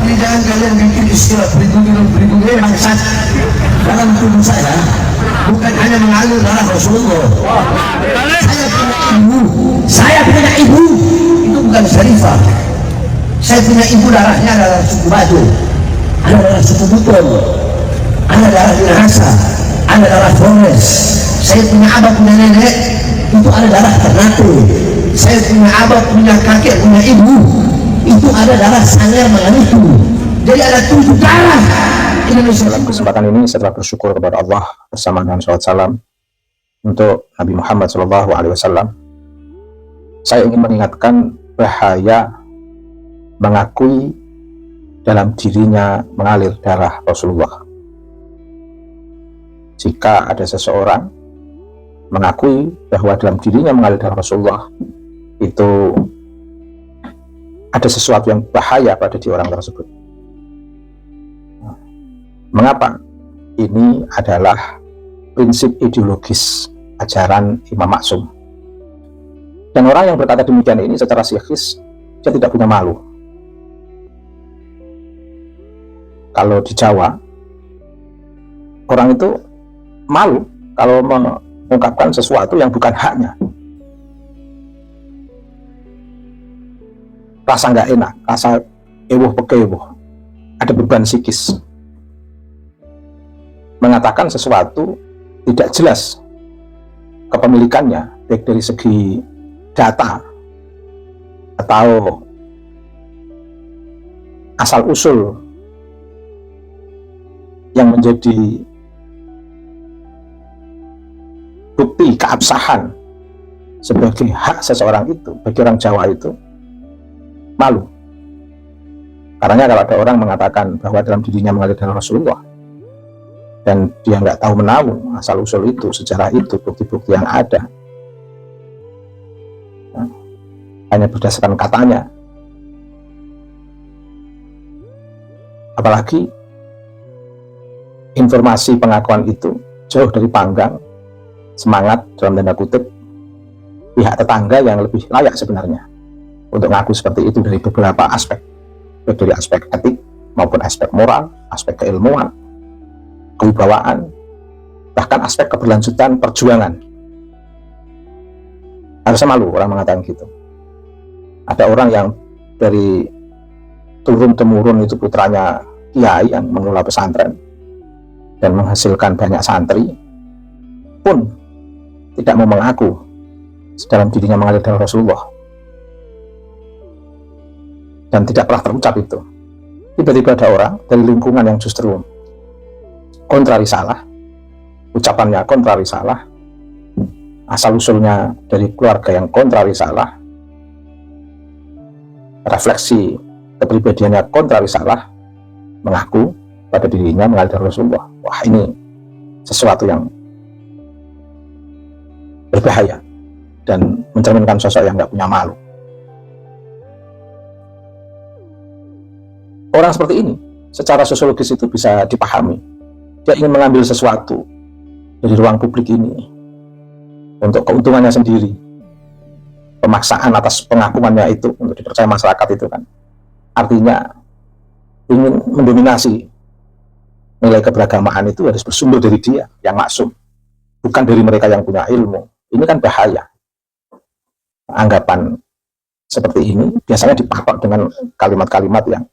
Ini jangan kalian bikin istilah berikutnya bangsat dalam tubuh saya. Bukan hanya mengalir darah Rasulullah. Saya punya ibu. Itu bukan syarifah. Saya punya ibu, darahnya adalah suku Batu, ada darah suku Buton, ada darah Minahasa, ada darah Flores. Saya punya abah, punya nenek, itu ada darah Ternate. Saya punya abah, punya kakek, punya ibu, itu ada darah Sangir Menganiku. Jadi ada 7 darah Indonesia. Dalam kesempatan ini setelah bersyukur kepada Allah bersama dengan salawat salam untuk Nabi Muhammad SAW, saya ingin mengingatkan bahaya mengakui dalam dirinya mengalir darah Rasulullah. Jika ada seseorang mengakui bahwa dalam dirinya mengalir darah Rasulullah, itu ada sesuatu yang bahaya pada diri orang tersebut. Mengapa? Ini adalah prinsip ideologis ajaran Imam Maksum. Dan orang yang berkata demikian ini secara psikis, dia tidak punya malu. Kalau di Jawa, orang itu malu kalau mengungkapkan sesuatu yang bukan haknya. Rasa nggak enak, rasa ewuh pekewuh, ada beban psikis. Mengatakan sesuatu tidak jelas kepemilikannya, baik dari segi data atau asal-usul yang menjadi bukti keabsahan sebagai hak seseorang itu, bagi orang Jawa itu malu. Karena kalau ada orang mengatakan bahwa dalam dirinya mengalir darah Rasulullah dan dia nggak tahu menahu asal-usul itu, sejarah itu, bukti-bukti yang ada, hanya berdasarkan katanya, apalagi informasi pengakuan itu jauh dari panggang semangat dalam tanda kutip pihak tetangga yang lebih layak sebenarnya untuk ngaku seperti itu dari beberapa aspek, baik dari aspek etik maupun aspek moral, aspek keilmuan, kewibawaan, bahkan aspek keberlanjutan perjuangan. Harusnya malu orang mengatakan gitu. Ada orang yang dari turun-temurun itu putranya kiai yang mengelola pesantren dan menghasilkan banyak santri, pun tidak mau mengaku dalam dirinya mengalir darah Rasulullah, dan tidak pernah terucap itu. Tiba-tiba ada orang dari lingkungan yang justru kontrari salah, ucapannya kontrari salah, asal-usulnya dari keluarga yang kontrari salah, refleksi kepribadiannya kontrari salah, mengaku pada dirinya mengalir darah Rasulullah. Wah, ini sesuatu yang berbahaya dan mencerminkan sosok yang nggak punya malu. Orang seperti ini secara sosiologis itu bisa dipahami. Dia ingin mengambil sesuatu dari ruang publik ini untuk keuntungannya sendiri. Pemaksaan atas pengakuannya itu untuk dipercaya masyarakat itu kan artinya ingin mendominasi. Nilai keberagamaan itu harus bersumber dari dia yang maksum, bukan dari mereka yang punya ilmu. Ini kan bahaya. Anggapan seperti ini biasanya dipatok dengan kalimat-kalimat yang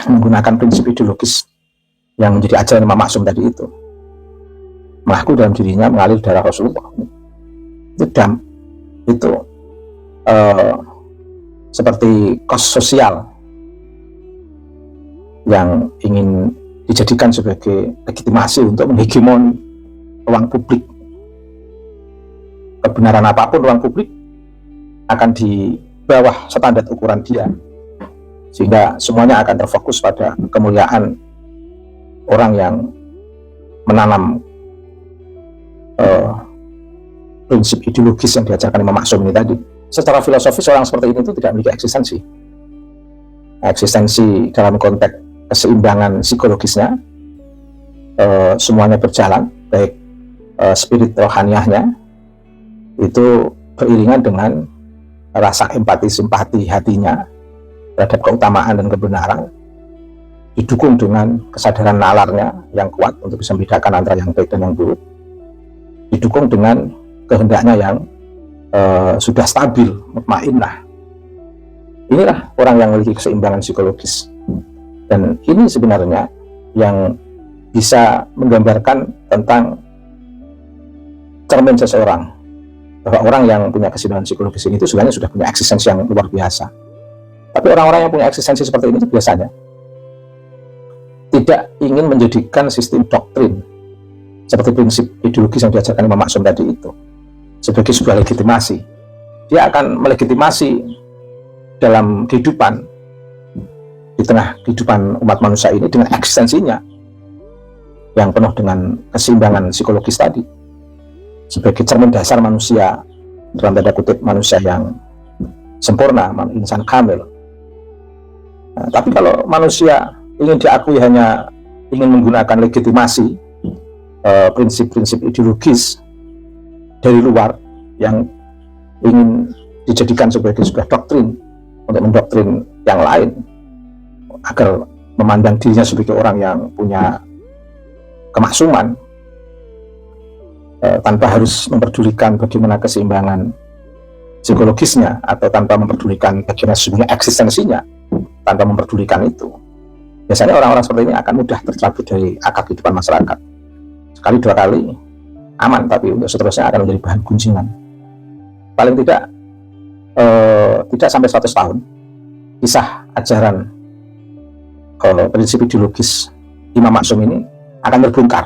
menggunakan prinsip ideologis yang menjadi ajaran Imam Maksum tadi itu. Mengaku dalam dirinya mengalir darah Rasulullah. Itu seperti kos sosial yang ingin dijadikan sebagai legitimasi untuk menghegemoni ruang publik. Kebenaran apapun ruang publik akan di bawah standar ukuran dia, sehingga semuanya akan terfokus pada kemuliaan orang yang menanam prinsip ideologis yang diajarkan Imam Maksum ini tadi. Secara filosofis orang seperti ini itu tidak memiliki eksistensi dalam konteks keseimbangan psikologisnya. Semuanya berjalan, baik spirit rohaniahnya itu beriringan dengan rasa empati simpati hatinya terhadap keutamaan dan kebenaran, didukung dengan kesadaran nalarnya yang kuat untuk bisa membedakan antara yang baik dan yang buruk, didukung dengan kehendaknya yang sudah stabil, mutmainnah. Inilah orang yang memiliki keseimbangan psikologis, dan ini sebenarnya yang bisa menggambarkan tentang cermin seseorang, bahwa orang yang punya keseimbangan psikologis ini itu sebenarnya sudah punya eksistensi yang luar biasa. Tapi orang-orang yang punya eksistensi seperti ini itu biasanya tidak ingin menjadikan sistem doktrin seperti prinsip ideologis yang diajarkan Imam Maksum tadi itu sebagai sebuah legitimasi. Dia akan melegitimasi dalam kehidupan, di tengah kehidupan umat manusia ini dengan eksistensinya yang penuh dengan keseimbangan psikologis tadi sebagai cermin dasar manusia, dalam tanda kutip manusia yang sempurna, insan kamil. Nah, tapi kalau manusia ingin diakui hanya ingin menggunakan legitimasi prinsip-prinsip ideologis dari luar yang ingin dijadikan sebagai sebuah doktrin untuk mendoktrin yang lain agar memandang dirinya sebagai orang yang punya kemaksuman, tanpa harus memperdulikan bagaimana keseimbangan psikologisnya atau tanpa memperdulikan bagaimana sebenarnya eksistensinya, tanpa memperdulikan itu, biasanya orang-orang seperti ini akan mudah tercabut dari akar kehidupan masyarakat. Sekali dua kali aman, tapi untuk seterusnya akan menjadi bahan gunjingan. Paling tidak sampai 100 tahun kisah ajaran prinsip ideologis Imam Maksum ini akan terbongkar,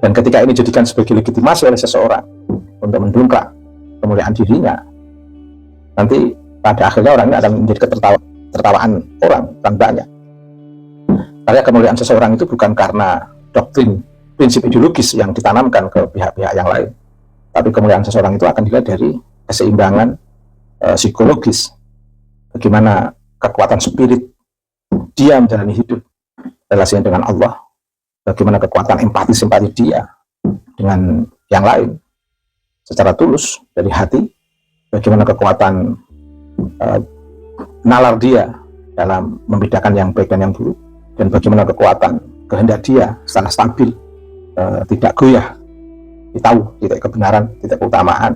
dan ketika ini dijadikan sebagai legitimasi oleh seseorang untuk mendongkrak kemuliaan dirinya, nanti pada akhirnya orang ini akan menjadi tertawaan orang banyak. Karena kemuliaan seseorang itu bukan karena doktrin prinsip ideologis yang ditanamkan ke pihak-pihak yang lain, tapi kemuliaan seseorang itu akan dilihat dari keseimbangan psikologis, bagaimana kekuatan spirit dia menjalani hidup relasinya dengan Allah, bagaimana kekuatan empati-simpati dia dengan yang lain secara tulus dari hati, bagaimana kekuatan nalar dia dalam membedakan yang baik dan yang buruk, dan bagaimana kekuatan kehendak dia secara stabil, tidak goyah, tahu titik kebenaran, titik keutamaan,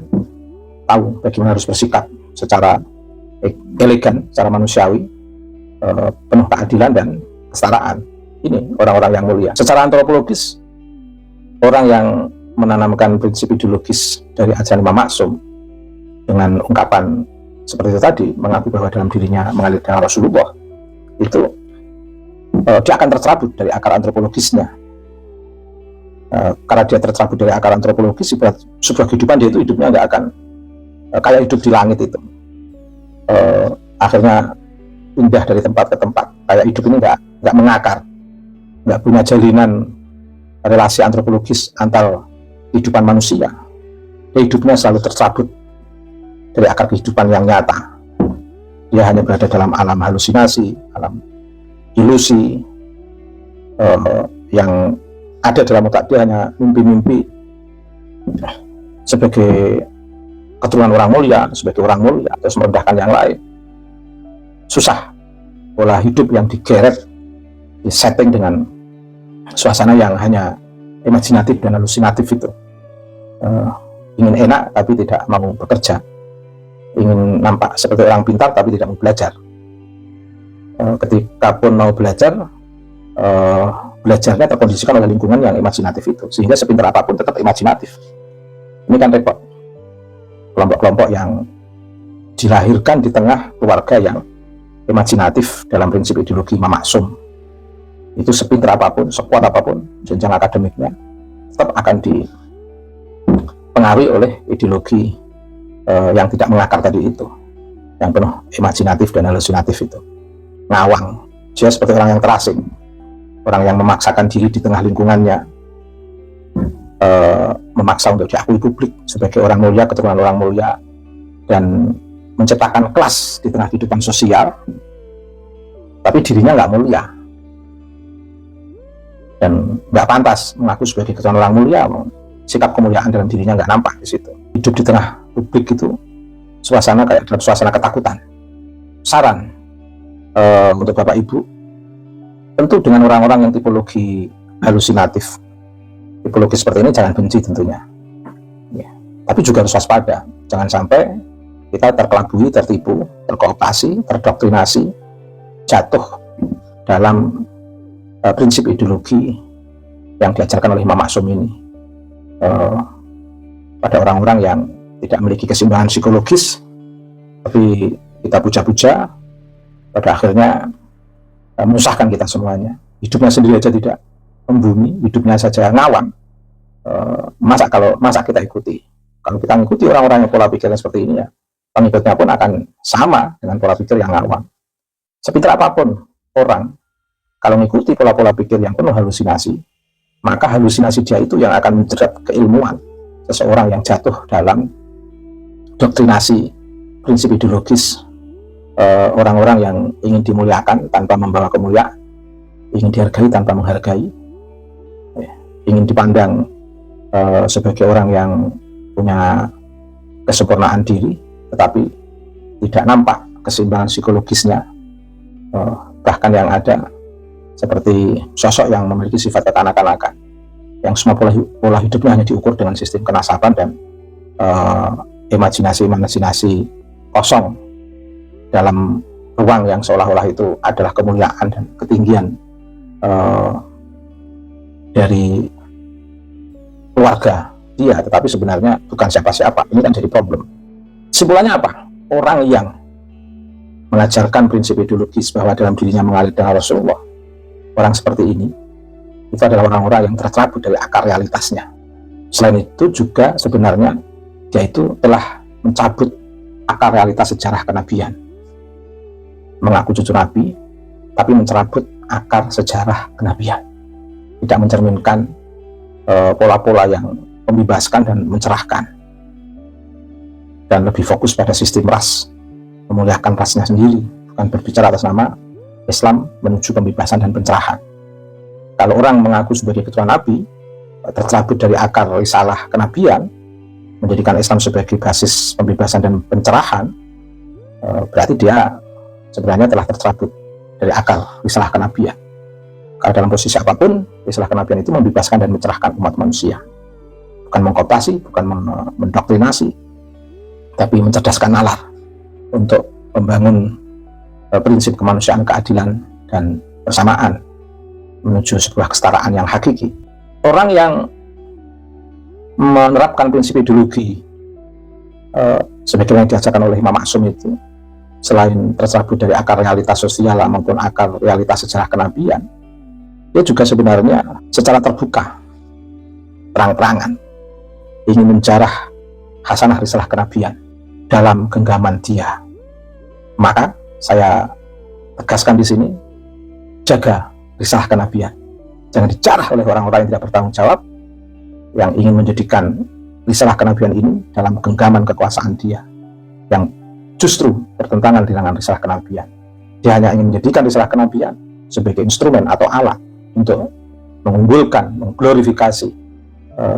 tahu bagaimana harus bersikap secara elegan, secara manusiawi, penuh keadilan dan kesetaraan. Ini orang-orang yang mulia. Secara antropologis, orang yang menanamkan prinsip ideologis dari ajaran Imam Maksum dengan ungkapan seperti itu tadi, mengaku bahwa dalam dirinya mengalir dengan Rasulullah, itu dia akan tercerabut dari akar antropologisnya. Karena dia tercerabut dari akar antropologis, sebuah kehidupan dia itu hidupnya nggak akan kayak hidup di langit itu. Akhirnya pindah dari tempat ke tempat, kayak hidup ini nggak mengakar, nggak punya jalinan relasi antropologis antar kehidupan manusia. Hidupnya selalu tercabut dari akar kehidupan yang nyata. Dia hanya berada dalam alam halusinasi, alam ilusi, yang ada dalam otak dia hanya mimpi-mimpi sebagai keturunan orang mulia, sebagai orang mulia, atau merendahkan yang lain. Susah pola hidup yang digeret, disetting dengan suasana yang hanya imajinatif dan halusinatif itu. Ingin enak tapi tidak mau bekerja, ingin nampak seperti orang pintar tapi tidak mau belajar. Ketika pun mau belajar, belajarnya terkondisikan oleh lingkungan yang imajinatif itu, sehingga sepintar apapun tetap imajinatif. Ini kan repot. Kelompok-kelompok yang dilahirkan di tengah keluarga yang imajinatif dalam prinsip ideologi Imam Maksum, itu sepintar apapun, sekuat apapun jenjang akademiknya, tetap akan dipengaruhi oleh ideologi yang tidak mengakar tadi itu, yang penuh imajinatif dan halusinatif itu. Ngawang, dia seperti orang yang terasing, orang yang memaksakan diri di tengah lingkungannya, memaksa untuk diakui publik sebagai orang mulia, keturunan orang mulia, dan menciptakan kelas di tengah kehidupan sosial, tapi dirinya nggak mulia dan nggak pantas mengaku sebagai keturunan orang mulia. Sikap kemuliaan dalam dirinya nggak nampak di situ. Hidup di tengah publik itu suasana kayak dalam suasana ketakutan. Saran untuk Bapak Ibu Tentu dengan orang-orang yang tipologi halusinatif, tipologi seperti ini jangan benci tentunya. Ya. Tapi juga harus waspada, jangan sampai kita terkelabui, tertipu, terkooptasi, terdoktrinasi, jatuh dalam prinsip ideologi yang diajarkan oleh Imam Maksum ini pada orang-orang yang tidak memiliki keseimbangan psikologis, tapi kita puja-puja, pada akhirnya menyusahkan kita semuanya. Hidupnya sendiri aja tidak membumi, hidupnya saja ngawang. Masa kita ikuti? Kalau kita mengikuti orang-orang yang pola pikirnya seperti ini, ya pengikutnya pun akan sama dengan pola pikir yang ngawang. Sepintar apapun orang, kalau mengikuti pola-pola pikir yang penuh halusinasi, maka halusinasi dia itu yang akan menjerat keilmuan seseorang yang jatuh dalam doktrinasi prinsip ideologis orang-orang yang ingin dimuliakan tanpa membawa kemuliaan, ingin dihargai tanpa menghargai, ingin dipandang sebagai orang yang punya kesempurnaan diri, tetapi tidak nampak keseimbangan psikologisnya. Bahkan yang ada seperti sosok yang memiliki sifat kekanak-kanakan, yang semua pola hidupnya hanya diukur dengan sistem kenasaban dan imajinasi kosong dalam ruang yang seolah-olah itu adalah kemuliaan dan ketinggian dari keluarga dia, tetapi sebenarnya bukan siapa-siapa. Ini kan jadi problem. Kesimpulannya apa? Orang yang mengajarkan prinsip ideologis bahwa dalam dirinya mengalir dengan Rasulullah, orang seperti ini itu adalah orang-orang yang tercabut dari akar realitasnya. Selain itu juga sebenarnya dia itu telah mencabut akar realitas sejarah kenabian. Mengaku cucu Nabi, tapi mencerabut akar sejarah kenabian. Tidak mencerminkan pola-pola yang membebaskan dan mencerahkan. Dan lebih fokus pada sistem ras, memuliakan rasnya sendiri, bukan berbicara atas nama Islam menuju pembebasan dan pencerahan. Kalau orang mengaku sebagai keturunan Nabi, tercabut dari akar risalah kenabian, menjadikan Islam sebagai basis pembebasan dan pencerahan, berarti dia sebenarnya telah tercabut dari akar risalah kenabian. Kalau dalam posisi apapun, risalah kenabian itu membebaskan dan mencerahkan umat manusia, bukan mengkooptasi, bukan mendoktrinasi, tapi mencerdaskan nalar untuk membangun prinsip kemanusiaan, keadilan, dan persamaan menuju sebuah kesetaraan yang hakiki. Orang yang menerapkan prinsip ideologi sebagaimana diajarkan oleh Imam Maksum itu, selain tercabut dari akar realitas sosial maupun akar realitas sejarah kenabian, dia juga sebenarnya secara terbuka, terang-terangan ingin menjarah hasanah risalah kenabian dalam genggaman dia. Maka saya tegaskan di sini, jaga risalah kenabian, jangan dijarah oleh orang-orang yang tidak bertanggung jawab, yang ingin menjadikan risalah kenabian ini dalam genggaman kekuasaan dia, yang justru bertentangan dengan risalah kenabian. Dia hanya ingin menjadikan risalah kenabian sebagai instrumen atau alat untuk mengunggulkan, mengglorifikasi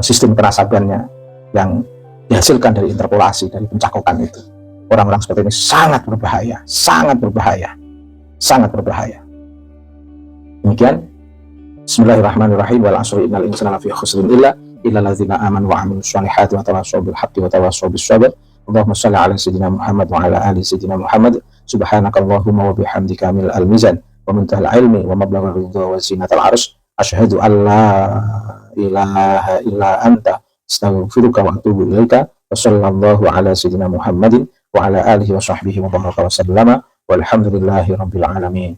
sistem kenasabannya yang dihasilkan dari interpolasi, dari pencakokan itu. Orang-orang seperti ini sangat berbahaya, sangat berbahaya, sangat berbahaya. Demikian. Bismillahirrahmanirrahim. Wal 'asri innal insana lafi khusrin illa alladzina amanu wa 'amilus shalihati wa tawassaw bil haqqi wa tawassaw bis sabr. Allahumma shalli ala sayyidina Muhammad wa ala ali sayyidina Muhammad. Subhanakallahumma wa bihamdika mil al-mizan wa muntahal ilmi wa mablagha ridha wa zinatal 'arsy. Asyhadu an la ilaha illa anta astaghfiruka wa atubu ilaika. Wa sallallahu ala sayyidina Muhammadin wa ala alihi wa sahbihi wa baraka wa sallama walhamdulillahi rabbil alamin.